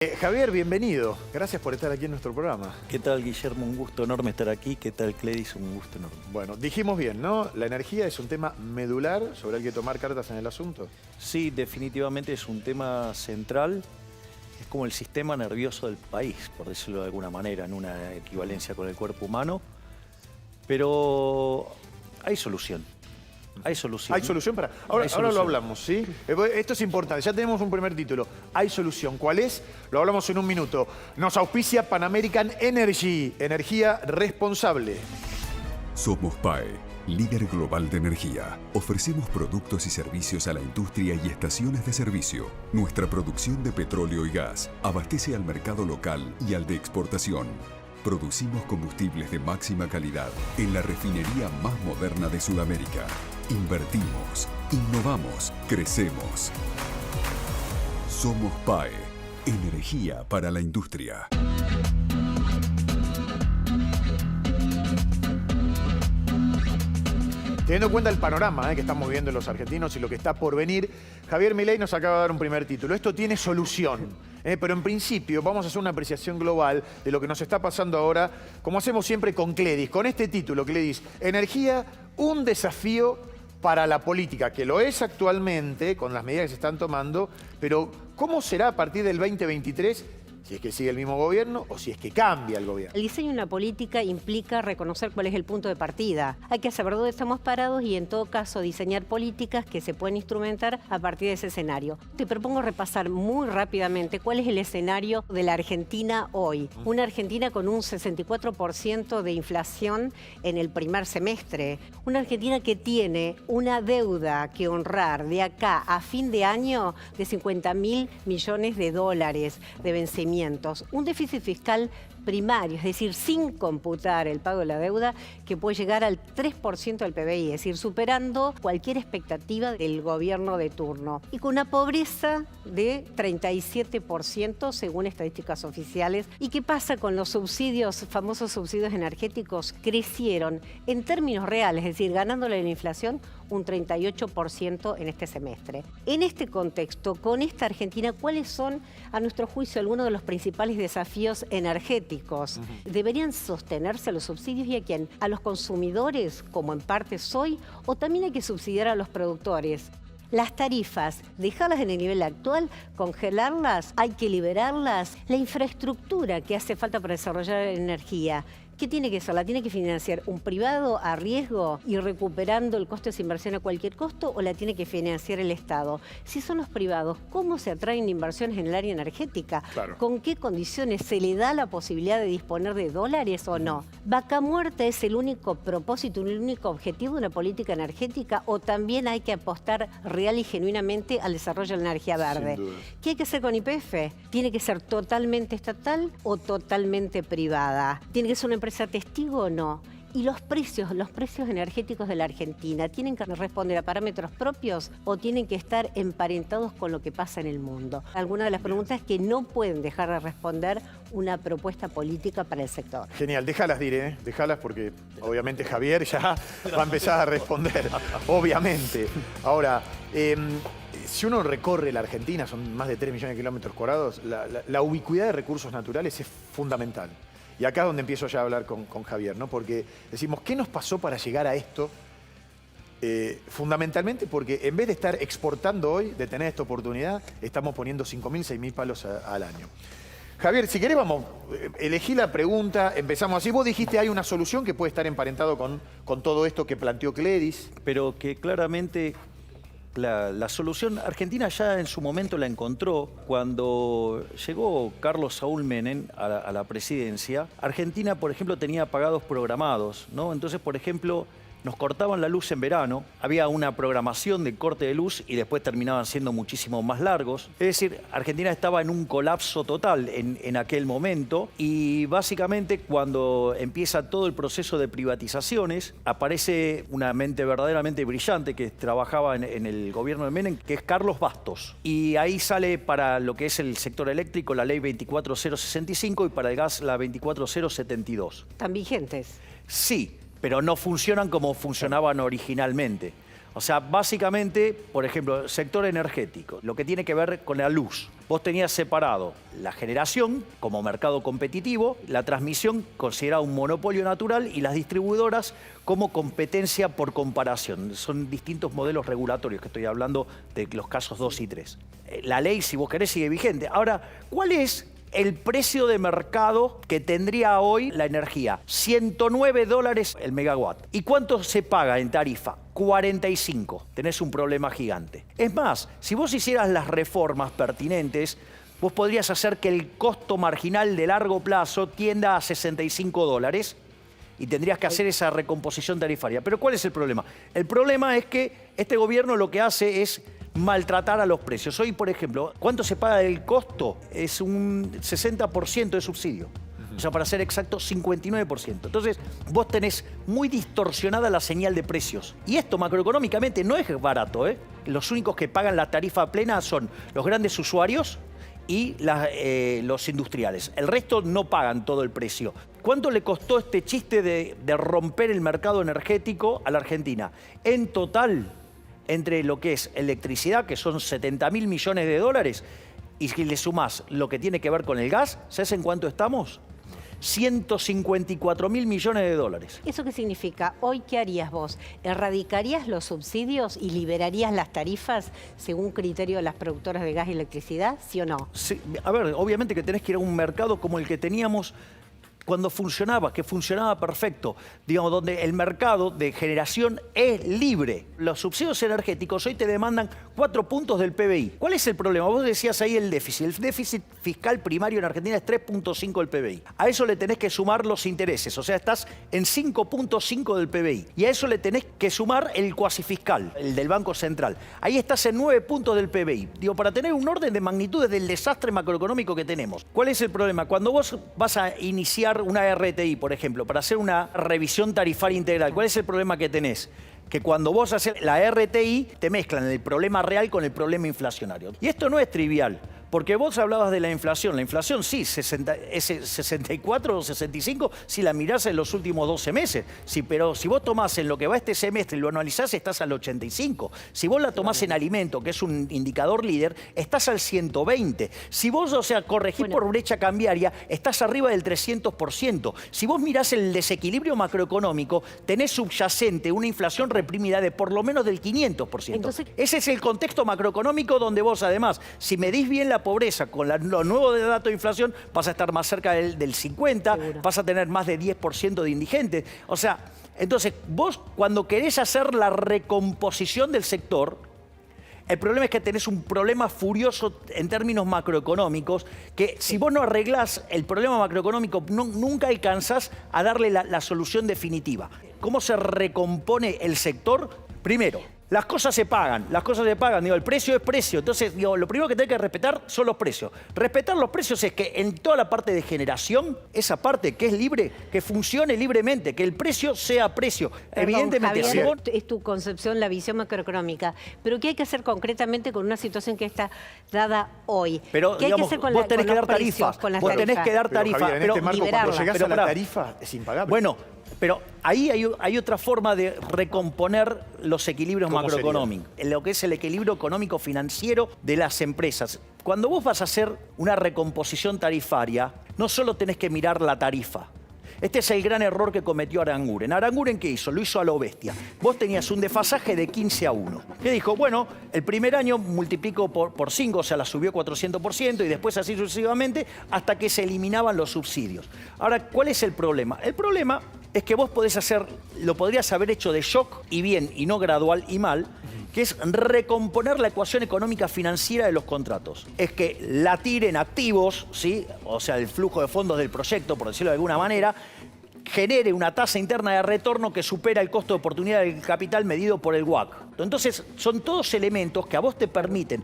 Javier, bienvenido. Gracias por estar aquí en nuestro programa. ¿Qué tal, Guillermo? Un gusto enorme estar aquí. ¿Qué tal, Cledis? Un gusto enorme. Bueno, dijimos bien, ¿no? La energía es un tema medular sobre el que tomar cartas en el asunto. Sí, definitivamente es un tema central. Es como el sistema nervioso del país, por decirlo de alguna manera, en una equivalencia con el cuerpo humano. Pero hay solución. Hay solución. Hay solución para... Ahora lo hablamos, ¿sí? Esto es importante. Ya tenemos un primer título. Hay solución. ¿Cuál es? Lo hablamos en un minuto. Nos auspicia Pan American Energy. Energía responsable. Somos PAE, líder global de energía. Ofrecemos productos y servicios a la industria y estaciones de servicio. Nuestra producción de petróleo y gas abastece al mercado local y al de exportación. Producimos combustibles de máxima calidad en la refinería más moderna de Sudamérica. Invertimos, innovamos, crecemos. Somos PAE, energía para la industria. Teniendo en cuenta el panorama que estamos viendo los argentinos y lo que está por venir, Javier Milei nos acaba de dar un primer título. Esto tiene solución, pero en principio vamos a hacer una apreciación global de lo que nos está pasando ahora, como hacemos siempre con Cledis, con este título, Cledis, energía, un desafío para la política, que lo es actualmente con las medidas que se están tomando, pero ¿cómo será a partir del 2023? Si es que sigue el mismo gobierno o si es que cambia el gobierno. El diseño de una política implica reconocer cuál es el punto de partida. Hay que saber dónde estamos parados y en todo caso diseñar políticas que se pueden instrumentar a partir de ese escenario. Te propongo repasar muy rápidamente cuál es el escenario de la Argentina hoy. Una Argentina con un 64% de inflación en el primer semestre. Una Argentina que tiene una deuda que honrar de acá a fin de año de 50.000 millones de dólares de vencimiento. Un déficit fiscal primario, es decir, sin computar el pago de la deuda, que puede llegar al 3% del PBI, es decir, superando cualquier expectativa del gobierno de turno. Y con una pobreza de 37% según estadísticas oficiales. ¿Y qué pasa con los subsidios, famosos subsidios energéticos? Crecieron en términos reales, es decir, ganándole la inflación un 38% en este semestre. En este contexto, con esta Argentina, ¿cuáles son, a nuestro juicio, algunos de los principales desafíos energéticos? ¿Deberían sostenerse los subsidios y a quién? ¿A los consumidores, como en parte soy, o también hay que subsidiar a los productores? Las tarifas, dejarlas en el nivel actual, congelarlas, hay que liberarlas. La infraestructura que hace falta para desarrollar la energía, ¿qué tiene que ser? ¿La tiene que financiar un privado a riesgo y recuperando el costo de esa inversión a cualquier costo o la tiene que financiar el Estado? Si son los privados, ¿cómo se atraen inversiones en el área energética? Claro. ¿Con qué condiciones? ¿Se le da la posibilidad de disponer de dólares o no? ¿Vaca muerta es el único propósito, el único objetivo de una política energética o también hay que apostar real y genuinamente al desarrollo de la energía verde? Sin duda. ¿Qué hay que hacer con YPF? ¿Tiene que ser totalmente estatal o totalmente privada? ¿Tiene que ser una empresa testigo o no? ¿Y los precios energéticos de la Argentina tienen que responder a parámetros propios o tienen que estar emparentados con lo que pasa en el mundo? Algunas de las preguntas que no pueden dejar de responder una propuesta política para el sector. Genial, déjalas dir, déjalas porque obviamente Javier ya va a empezar a responder, obviamente. Ahora, si uno recorre la Argentina, son más de 3 millones de kilómetros cuadrados, la ubicuidad de recursos naturales es fundamental. Y acá es donde empiezo ya a hablar con Javier, ¿no? Porque decimos, ¿qué nos pasó para llegar a esto? Fundamentalmente porque en vez de estar exportando hoy, de tener esta oportunidad, estamos poniendo 5.000, 6.000 palos al año. Javier, si querés, vamos, elegí la pregunta, empezamos así. Vos dijiste, hay una solución que puede estar emparentado con todo esto que planteó Cledis. Pero que claramente la solución, Argentina ya en su momento la encontró cuando llegó Carlos Saúl Menem a la presidencia. Argentina, por ejemplo, tenía pagados programados, ¿no? Entonces, por ejemplo, nos cortaban la luz en verano, había una programación de corte de luz y después terminaban siendo muchísimo más largos. Es decir, Argentina estaba en un colapso total en aquel momento y básicamente cuando empieza todo el proceso de privatizaciones aparece una mente verdaderamente brillante que trabajaba en el gobierno de Menem, que es Carlos Bastos. Y ahí sale para lo que es el sector eléctrico la ley 24065 y para el gas la 24072. ¿Están vigentes? Sí, pero no funcionan como funcionaban originalmente. O sea, básicamente, por ejemplo, el sector energético, lo que tiene que ver con la luz. Vos tenías separado la generación como mercado competitivo, la transmisión considerada un monopolio natural y las distribuidoras como competencia por comparación. Son distintos modelos regulatorios, que estoy hablando de los casos 2 y 3. La ley, si vos querés, sigue vigente. Ahora, ¿cuál es el precio de mercado que tendría hoy la energía? $109 el megawatt. ¿Y cuánto se paga en tarifa? 45. Tenés un problema gigante. Es más, si vos hicieras las reformas pertinentes, vos podrías hacer que el costo marginal de largo plazo tienda a $65 y tendrías que hacer esa recomposición tarifaria. Pero ¿cuál es el problema? El problema es que este gobierno lo que hace es maltratar a los precios. Hoy, por ejemplo, ¿cuánto se paga del costo? Es un 60% de subsidio. O sea, para ser exacto, 59%. Entonces, vos tenés muy distorsionada la señal de precios. Y esto macroeconómicamente no es barato, ¿eh? Los únicos que pagan la tarifa plena son los grandes usuarios y los industriales. El resto no pagan todo el precio. ¿Cuánto le costó este chiste de romper el mercado energético a la Argentina? En total, entre lo que es electricidad, que son $70.000 millones, y si le sumás lo que tiene que ver con el gas, ¿sabes en cuánto estamos? $154.000 millones. ¿Eso qué significa? Hoy, ¿qué harías vos? ¿Erradicarías los subsidios y liberarías las tarifas según criterio de las productoras de gas y electricidad? ¿Sí o no? Sí, a ver, obviamente que tenés que ir a un mercado como el que teníamos cuando funcionaba, que funcionaba perfecto, digamos, donde el mercado de generación es libre. Los subsidios energéticos hoy te demandan 4 puntos del PBI. ¿Cuál es el problema? Vos decías ahí el déficit. El déficit fiscal primario en Argentina es 3.5 del PBI. A eso le tenés que sumar los intereses, o sea, estás en 5.5 del PBI. Y a eso le tenés que sumar el cuasi fiscal, el del Banco Central. Ahí estás en 9 puntos del PBI. Digo, para tener un orden de magnitudes del desastre macroeconómico que tenemos. ¿Cuál es el problema? Cuando vos vas a iniciar una RTI, por ejemplo, para hacer una revisión tarifaria integral, ¿cuál es el problema que tenés? Que cuando vos haces la RTI, te mezclan el problema real con el problema inflacionario. Y esto no es trivial, porque vos hablabas de la inflación. La inflación sí, es 64 o 65 si la mirás en los últimos 12 meses. Sí, pero si vos tomás en lo que va este semestre y lo analizás, estás al 85. Si vos la tomás en alimento, que es un indicador líder, estás al 120. Si vos, o sea, corregís por brecha cambiaria, estás arriba del 300%. Si vos mirás el desequilibrio macroeconómico, tenés subyacente una inflación reprimida de por lo menos del 500%. Entonces, ese es el contexto macroeconómico donde vos, además, si medís bien la pobreza con los nuevos datos de inflación, vas a estar más cerca del 50, seguro. Vas a tener más de 10% de indigentes. O sea, entonces, vos cuando querés hacer la recomposición del sector, el problema es que tenés un problema furioso en términos macroeconómicos, que si vos no arreglás el problema macroeconómico, nunca alcanzás a darle la solución definitiva. ¿Cómo se recompone el sector? Primero, las cosas se pagan, digo, el precio es precio. Entonces, digo, lo primero que tenés que respetar son los precios. Respetar los precios es que en toda la parte de generación, esa parte que es libre, que funcione libremente, que el precio sea precio. Perdón, evidentemente, Javier, es tu concepción, la visión macroeconómica. Pero ¿qué hay que hacer concretamente con una situación que está dada hoy? Pero, ¿Qué digamos, hay que hacer con vos tenés que dar precios, tarifa. Vos tenés que dar tarifa. Javier, en este marco, cuando llegás a la pará. tarifa, es impagable. Bueno, pero ahí hay otra forma de recomponer los equilibrios macroeconómicos, en lo que es el equilibrio económico-financiero de las empresas. Cuando vos vas a hacer una recomposición tarifaria, no solo tenés que mirar la tarifa. Este es el gran error que cometió Aranguren. ¿Aranguren qué hizo? Lo hizo a lo bestia. Vos tenías un desfasaje de 15-1. ¿Qué dijo? Bueno, el primer año multiplicó por 5, o sea, la subió 400% y después así sucesivamente hasta que se eliminaban los subsidios. Ahora, ¿cuál es el problema? El problema es que vos lo podrías haber hecho de shock y bien, y no gradual y mal, que es recomponer la ecuación económica financiera de los contratos. Es que la tiren activos, ¿sí? O sea, el flujo de fondos del proyecto, por decirlo de alguna manera, genere una tasa interna de retorno que supera el costo de oportunidad del capital medido por el WACC. Entonces, son todos elementos que a vos te permiten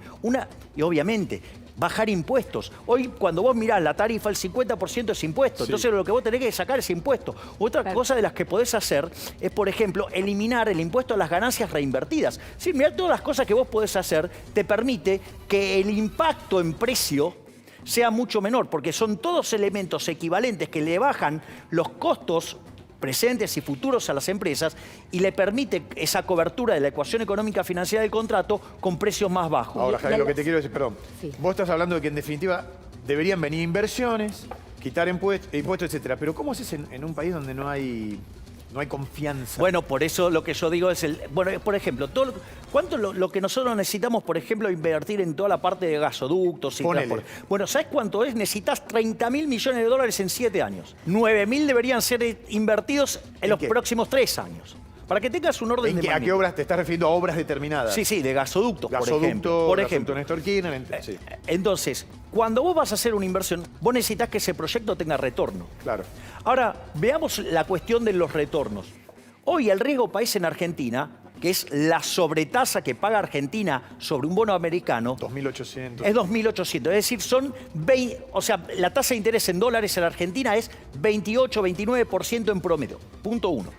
y obviamente, bajar impuestos. Hoy, cuando vos mirás la tarifa, el 50% es impuesto. Sí. Entonces, lo que vos tenés que sacar es impuesto. Otra cosa de las que podés hacer es, por ejemplo, eliminar el impuesto a las ganancias reinvertidas. Sí, mirá todas las cosas que vos podés hacer, te permite que el impacto en precio sea mucho menor, porque son todos elementos equivalentes que le bajan los costos presentes y futuros a las empresas y le permite esa cobertura de la ecuación económica financiera del contrato con precios más bajos. Ahora, Javier, lo que te quiero decir, perdón. Sí. Vos estás hablando de que en definitiva deberían venir inversiones, quitar impuestos, etcétera. Pero ¿cómo haces en un país donde no hay confianza? Bueno, por eso lo que yo digo es bueno, por ejemplo, ¿cuánto lo que nosotros necesitamos, por ejemplo, invertir en toda la parte de gasoductos y Ponele. transporte? Bueno, ¿sabes cuánto es? Necesitas 30.000 millones de dólares en 7 años. 9.000 deberían ser invertidos en los qué? próximos 3 años. Para que tengas un orden de ¿A qué magnitud. obras te estás refiriendo? ¿A obras determinadas? Sí, de gasoductos, por Gasoducto, ejemplo. Por ejemplo. Néstor Kirchner. Sí, Entonces, cuando vos vas a hacer una inversión, vos necesitas que ese proyecto tenga retorno. claro. Ahora, veamos la cuestión de los retornos. Hoy el riesgo país en Argentina, que es la sobretasa que paga Argentina sobre un bono americano, 2.800. es 2.800. Es decir, la tasa de interés en dólares en Argentina es 28-29% en promedio. Punto 1.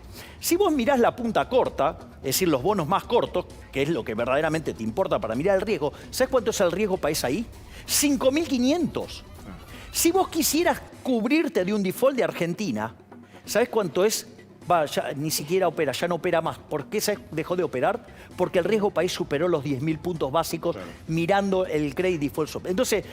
Si vos mirás la punta corta, es decir, los bonos más cortos, que es lo que verdaderamente te importa para mirar el riesgo, ¿sabes cuánto es el riesgo país ahí? 5.500. Si vos quisieras cubrirte de un default de Argentina, ¿sabes cuánto es? Ya ni siquiera opera, ya no opera más. ¿Por qué dejó de operar? Porque el riesgo país superó los 10.000 puntos básicos mirando el credit default swap. Entonces,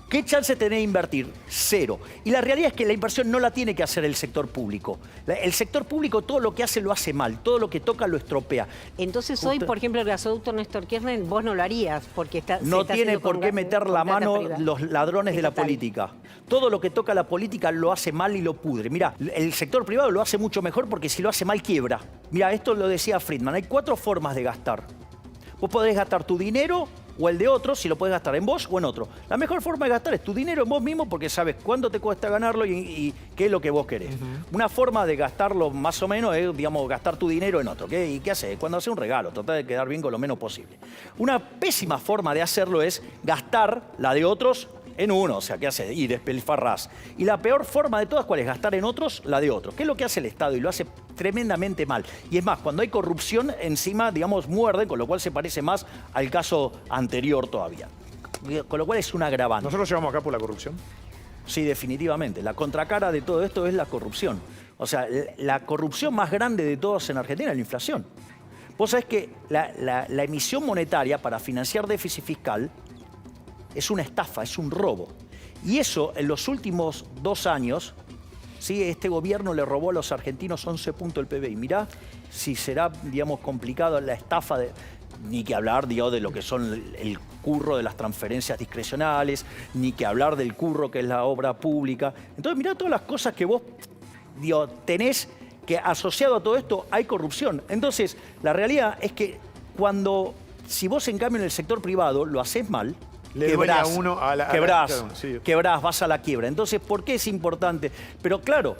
¿qué chance tenés de invertir? Cero. Y la realidad es que la inversión no la tiene que hacer el sector público. El sector público todo lo que hace lo hace mal, todo lo que toca lo estropea. Entonces hoy, por ejemplo, el gasoducto Néstor Kirchner, vos no lo harías porque No tiene por qué meter la mano los ladrones de la estatal. política. Todo lo que toca la política lo hace mal y lo pudre. Mira, el sector privado lo hace mucho mejor porque si lo hace mal quiebra. Mira, esto lo decía Friedman, hay 4 formas de gastar. Vos podés gastar tu dinero o el de otro, si lo podés gastar en vos o en otro. La mejor forma de gastar es tu dinero en vos mismo porque sabes cuánto te cuesta ganarlo y qué es lo que vos querés. Una forma de gastarlo más o menos es, digamos, gastar tu dinero en otro. ¿Y qué haces? Cuando haces un regalo, trata de quedar bien con lo menos posible. Una pésima forma de hacerlo es gastar la de otros en uno, o sea, ¿qué haces? Y despilfarrás. Y la peor forma de todas, ¿cuál es? Gastar en otros, la de otros. ¿Qué es lo que hace el Estado? Y lo hace tremendamente mal. Y es más, cuando hay corrupción, encima, digamos, muerde, con lo cual se parece más al caso anterior todavía. Con lo cual es un agravante. ¿Nosotros llevamos a cabo la corrupción? Sí, definitivamente. La contracara de todo esto es la corrupción. O sea, la corrupción más grande de todas en Argentina es la inflación. Vos sabés que la emisión monetaria para financiar déficit fiscal es una estafa, es un robo. Y eso, en los últimos 2 años, ¿sí? Este gobierno le robó a los argentinos 11 puntos del PBI. Mirá si será, digamos, complicado la estafa, ni que hablar, digo, de lo que son el curro de las transferencias discrecionales, ni que hablar del curro que es la obra pública. Entonces, mirá todas las cosas que vos, digo, tenés que asociado a todo esto hay corrupción. Entonces, la realidad es que si vos en cambio en el sector privado lo haces mal, Le duele a uno a la- quebrás, sí. quebrás, vas a la quiebra. Entonces, ¿por qué es importante? Pero claro,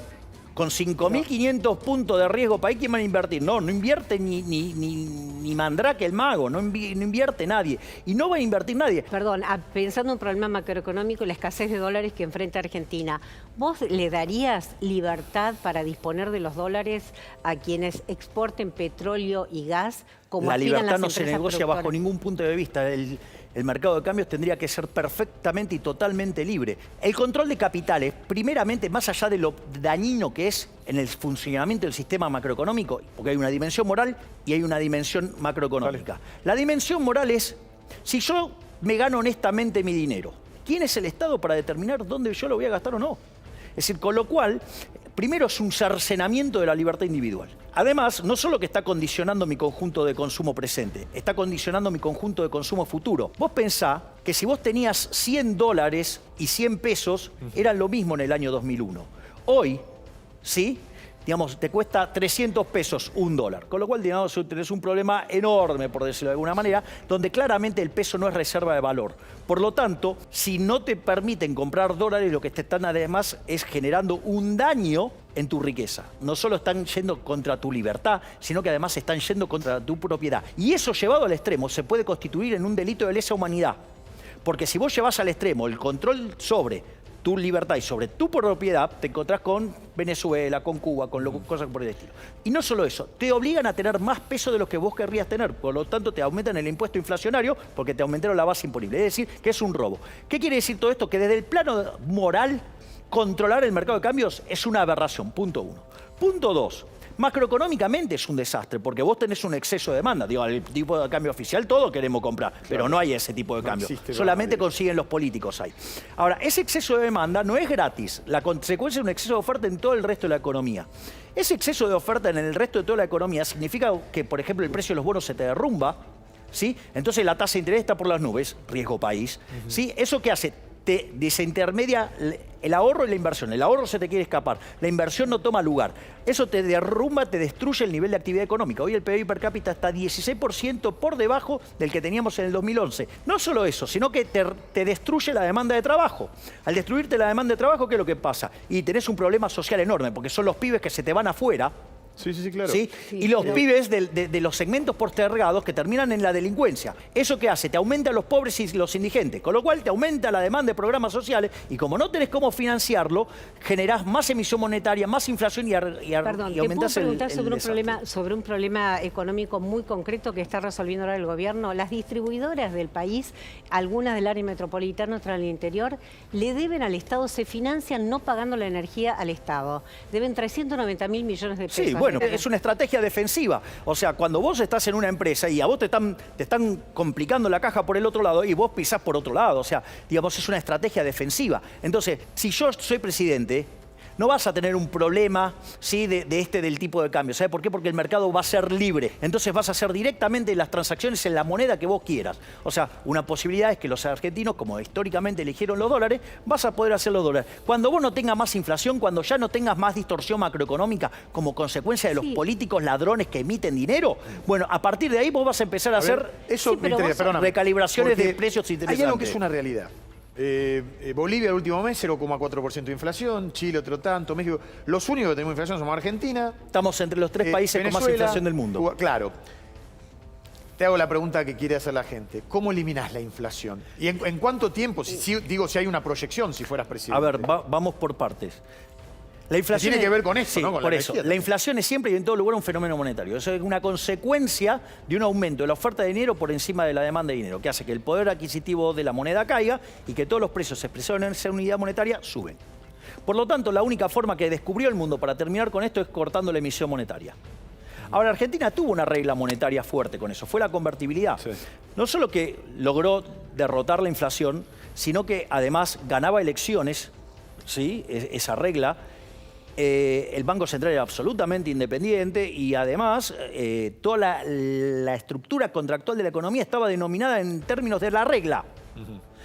con 5.500 puntos de riesgo país, ¿quién va a invertir? No invierte ni Mandrake el mago, no invierte nadie. Y no va a invertir nadie. Perdón, pensando en un problema macroeconómico y la escasez de dólares que enfrenta Argentina, ¿vos le darías libertad para disponer de los dólares a quienes exporten petróleo y gas? Como La aspiran libertad las no se empresas negocia bajo productoras? ningún punto de vista. El mercado de cambios tendría que ser perfectamente y totalmente libre. El control de capitales, primeramente, más allá de lo dañino que es en el funcionamiento del sistema macroeconómico, porque hay una dimensión moral y hay una dimensión macroeconómica. La dimensión moral es, si yo me gano honestamente mi dinero, ¿quién es el Estado para determinar dónde yo lo voy a gastar o no? Es decir, con lo cual, primero es un cercenamiento de la libertad individual. Además, no solo que está condicionando mi conjunto de consumo presente, está condicionando mi conjunto de consumo futuro. Vos pensá que si vos tenías 100 dólares y 100 pesos, eran lo mismo en el año 2001. Hoy, ¿sí? Digamos, te cuesta 300 pesos $1. Con lo cual, digamos, tenés un problema enorme, por decirlo de alguna manera, donde claramente el peso no es reserva de valor. Por lo tanto, si no te permiten comprar dólares, lo que te están además es generando un daño en tu riqueza. No solo están yendo contra tu libertad, sino que además están yendo contra tu propiedad. Y eso llevado al extremo se puede constituir en un delito de lesa humanidad. Porque si vos llevas al extremo el control sobre tu libertad y sobre tu propiedad, te encontrás con Venezuela, con Cuba, con cosas por el estilo. Y no solo eso, te obligan a tener más peso de lo que vos querrías tener. Por lo tanto, te aumentan el impuesto inflacionario porque te aumentaron la base imponible. Es decir, que es un robo. ¿Qué quiere decir todo esto? Que desde el plano moral, controlar el mercado de cambios es una aberración, punto 1. Punto 2. Macroeconómicamente es un desastre, porque vos tenés un exceso de demanda. Digo, el tipo de cambio oficial todo queremos comprar, pero no hay ese tipo de cambio. Solamente consiguen los políticos ahí. Ahora, ese exceso de demanda no es gratis. La consecuencia es un exceso de oferta en todo el resto de la economía. Ese exceso de oferta en el resto de toda la economía significa que, por ejemplo, el precio de los bonos se te derrumba, ¿sí? Entonces la tasa de interés está por las nubes, riesgo país, ¿sí? ¿Eso qué hace? Te desintermedia el ahorro y la inversión. El ahorro se te quiere escapar, la inversión no toma lugar. Eso te derrumba, te destruye el nivel de actividad económica. Hoy el PBI per cápita está 16% por debajo del que teníamos en el 2011. No solo eso, sino que te destruye la demanda de trabajo. Al destruirte la demanda de trabajo, ¿qué es lo que pasa? Y tenés un problema social enorme, porque son los pibes que se te van afuera. Sí, claro. ¿Sí? Y los pibes de los segmentos postergados que terminan en la delincuencia. ¿Eso qué hace? Te aumenta a los pobres y los indigentes, con lo cual te aumenta la demanda de programas sociales y como no tenés cómo financiarlo, generás más emisión monetaria, más inflación y aumentás el sobre un problema económico muy concreto que está resolviendo ahora el gobierno. Las distribuidoras del país, algunas del área metropolitana, otras del interior, le deben al Estado, se financian no pagando la energía al Estado. Deben 390.000 millones de pesos. Sí, bueno, es una estrategia defensiva. O sea, cuando vos estás en una empresa y a vos te están complicando la caja por el otro lado y vos pisás por otro lado. O sea, digamos, es una estrategia defensiva. Entonces, si yo soy presidente, no vas a tener un problema, ¿sí? del tipo de cambio. ¿Sabe por qué? Porque el mercado va a ser libre. Entonces vas a hacer directamente las transacciones en la moneda que vos quieras. O sea, una posibilidad es que los argentinos, como históricamente eligieron los dólares, vas a poder hacer los dólares. Cuando vos no tengas más inflación, cuando ya no tengas más distorsión macroeconómica como consecuencia de los políticos ladrones que emiten dinero, bueno, a partir de ahí vos vas a empezar a hacer recalibraciones de precios interesantes. Hay algo que es una realidad. Bolivia el último mes 0,4% de inflación, Chile otro tanto, México. Los únicos que tenemos inflación somos Argentina. Estamos entre los 3 países con más inflación del mundo. Cuba, claro. Te hago la pregunta que quiere hacer la gente. ¿Cómo eliminás la inflación? ¿Y en cuánto tiempo? Si hay una proyección si fueras presidente. A ver, vamos por partes. La inflación tiene que ver con eso, sí, ¿no? Con por la eso. energía. La inflación es siempre y en todo lugar un fenómeno monetario. Eso es una consecuencia de un aumento de la oferta de dinero por encima de la demanda de dinero, que hace que el poder adquisitivo de la moneda caiga y que todos los precios expresados en esa unidad monetaria suben. Por lo tanto, la única forma que descubrió el mundo para terminar con esto es cortando la emisión monetaria. Ahora, Argentina tuvo una regla monetaria fuerte con eso, fue la convertibilidad. Sí. No solo que logró derrotar la inflación, sino que además ganaba elecciones, ¿sí? Esa regla. El Banco Central era absolutamente independiente y además toda la estructura contractual de la economía estaba denominada en términos de la regla.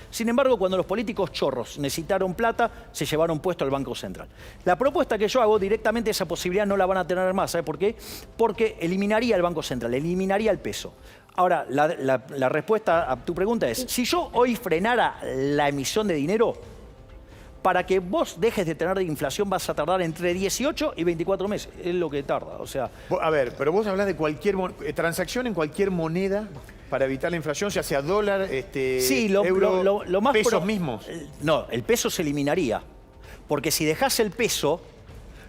Sin embargo, cuando los políticos chorros necesitaron plata, se llevaron puesto al Banco Central. La propuesta que yo hago, directamente esa posibilidad no la van a tener más. ¿Sabe por qué? Porque eliminaría el Banco Central, eliminaría el peso. Ahora, la respuesta a tu pregunta es, si yo hoy frenara la emisión de dinero, para que vos dejes de tener inflación vas a tardar entre 18 y 24 meses. Es lo que tarda, o sea... A ver, pero vos hablás de cualquier transacción en cualquier moneda para evitar la inflación, ya sea dólar, sí, euro, lo más pesos mismos. No, el peso se eliminaría. Porque si dejás el peso,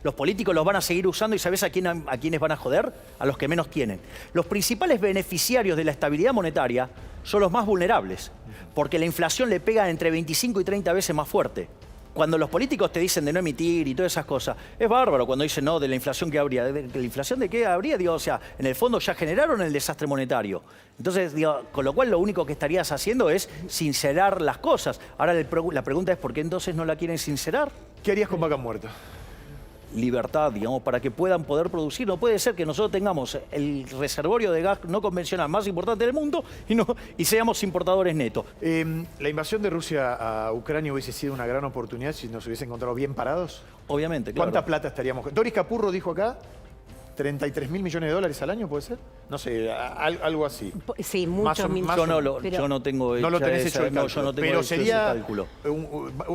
los políticos los van a seguir usando y ¿sabés a quiénes van a joder? A los que menos tienen. Los principales beneficiarios de la estabilidad monetaria son los más vulnerables, porque la inflación le pega entre 25 y 30 veces más fuerte. Cuando los políticos te dicen de no emitir y todas esas cosas, es bárbaro cuando dicen no, de la inflación que habría. ¿De la inflación de qué habría? Digo, o sea, en el fondo ya generaron el desastre monetario. Entonces, digo, con lo cual lo único que estarías haciendo es sincerar las cosas. Ahora la pregunta es, ¿por qué entonces no la quieren sincerar? ¿Qué harías con vaca muerta? Libertad, digamos, para que puedan poder producir. No puede ser que nosotros tengamos el reservorio de gas no convencional más importante del mundo y seamos importadores netos. ¿La invasión de Rusia a Ucrania hubiese sido una gran oportunidad si nos hubiese encontrado bien parados? Obviamente, claro. ¿Cuánta plata estaríamos? Doris Capurro dijo acá, 33.000 millones de dólares al año, ¿puede ser? No sé, algo así. Sí, mucho. Yo no tengo no lo tenés hecho el cálculo, yo no tengo pero hecho sería ese cálculo.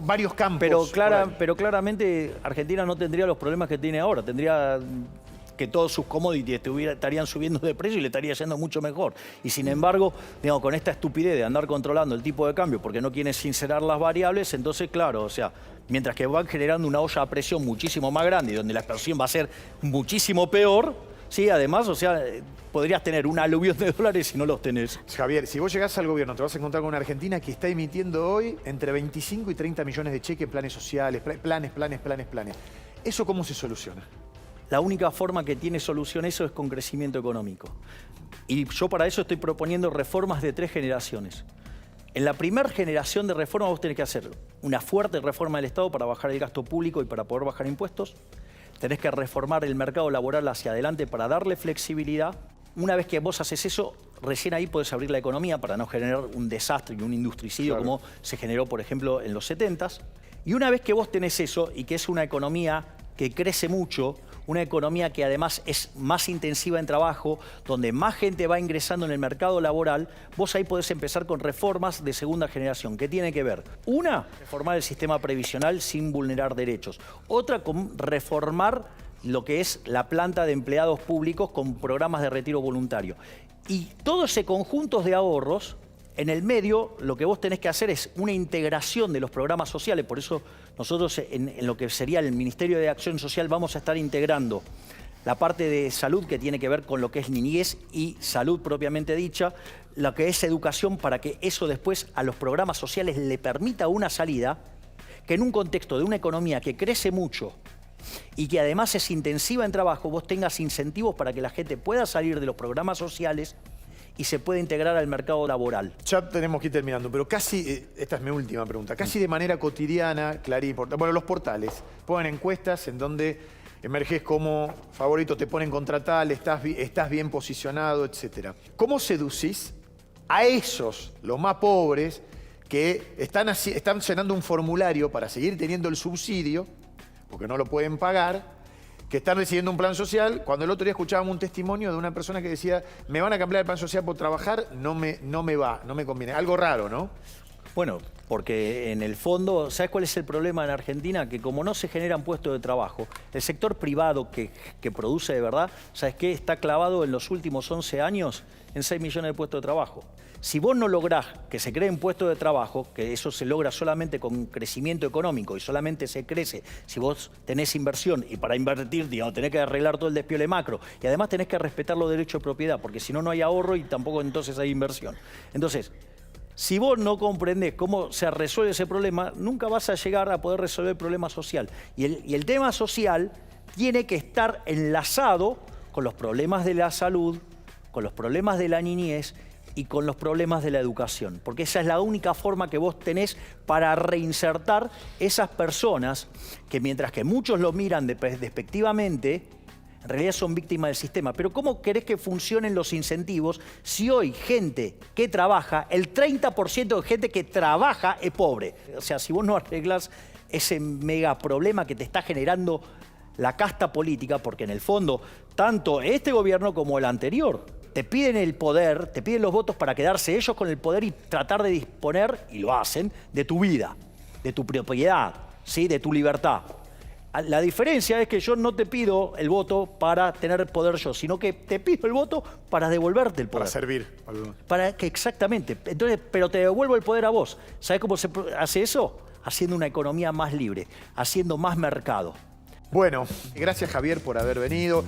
Varios campos. Pero claramente Argentina no tendría los problemas que tiene ahora. Tendría que todos sus commodities estarían subiendo de precio y le estaría yendo mucho mejor. Y sin embargo, digamos, con esta estupidez de andar controlando el tipo de cambio porque no quieren sincerar las variables, entonces, claro, o sea, mientras que van generando una olla a presión muchísimo más grande y donde la explosión va a ser muchísimo peor, sí, además, o sea, podrías tener un aluvión de dólares si no los tenés. Javier, si vos llegás al gobierno, te vas a encontrar con una Argentina que está emitiendo hoy entre 25 y 30 millones de cheques, planes sociales, planes. ¿Eso cómo se soluciona? la única forma que tiene solución eso es con crecimiento económico. Y yo para eso estoy proponiendo reformas de 3 generaciones. En la primera generación de reformas vos tenés que hacer una fuerte reforma del Estado para bajar el gasto público y para poder bajar impuestos. Tenés que reformar el mercado laboral hacia adelante para darle flexibilidad. Una vez que vos haces eso, recién ahí podés abrir la economía para no generar un desastre y un industricidio como se generó, por ejemplo, en los 70s. Y una vez que vos tenés eso y que es una economía que crece mucho, una economía que además es más intensiva en trabajo, donde más gente va ingresando en el mercado laboral, vos ahí podés empezar con reformas de segunda generación. ¿Qué tiene que ver? Una, reformar el sistema previsional sin vulnerar derechos. Otra, con reformar lo que es la planta de empleados públicos con programas de retiro voluntario. Y todo ese conjunto de ahorros, en el medio, lo que vos tenés que hacer es una integración de los programas sociales. Por eso nosotros en lo que sería el Ministerio de Acción Social vamos a estar integrando la parte de salud que tiene que ver con lo que es niñez y salud propiamente dicha, lo que es educación para que eso después a los programas sociales le permita una salida que en un contexto de una economía que crece mucho y que además es intensiva en trabajo, vos tengas incentivos para que la gente pueda salir de los programas sociales y se puede integrar al mercado laboral. Ya tenemos que ir terminando, pero casi, esta es mi última pregunta, casi de manera cotidiana, Clarín, bueno, los portales ponen encuestas en donde emerges como favorito, te ponen contra tal, estás bien posicionado, etc. ¿Cómo seducís a esos, los más pobres, que están llenando un formulario para seguir teniendo el subsidio, porque no lo pueden pagar, que están recibiendo un plan social, cuando el otro día escuchábamos un testimonio de una persona que decía, me van a cambiar el plan social por trabajar, no me conviene. Algo raro, ¿no? Bueno, porque en el fondo, ¿sabes cuál es el problema en Argentina? Que como no se generan puestos de trabajo, el sector privado que produce de verdad, ¿sabes qué? Está clavado en los últimos 11 años en 6 millones de puestos de trabajo. Si vos no lográs que se creen puestos de trabajo, que eso se logra solamente con crecimiento económico y solamente se crece si vos tenés inversión y para invertir, digamos, tenés que arreglar todo el despiole macro y además tenés que respetar los derechos de propiedad porque si no, no hay ahorro y tampoco entonces hay inversión. Entonces, si vos no comprendés cómo se resuelve ese problema, nunca vas a llegar a poder resolver el problema social. Y el tema social tiene que estar enlazado con los problemas de la salud, con los problemas de la niñez y con los problemas de la educación, porque esa es la única forma que vos tenés para reinsertar esas personas que mientras que muchos lo miran despectivamente, en realidad son víctimas del sistema. Pero ¿cómo querés que funcionen los incentivos si hoy gente que trabaja, el 30% de gente que trabaja es pobre? O sea, si vos no arreglás ese mega problema que te está generando la casta política, porque en el fondo, tanto este gobierno como el anterior, te piden el poder, te piden los votos para quedarse ellos con el poder y tratar de disponer, y lo hacen, de tu vida, de tu propiedad, ¿sí? De tu libertad. La diferencia es que yo no te pido el voto para tener poder yo, sino que te pido el voto para devolverte el poder. Para servir. Para que exactamente. Entonces, pero te devuelvo el poder a vos. ¿Sabés cómo se hace eso? Haciendo una economía más libre, haciendo más mercado. Bueno, gracias Javier por haber venido.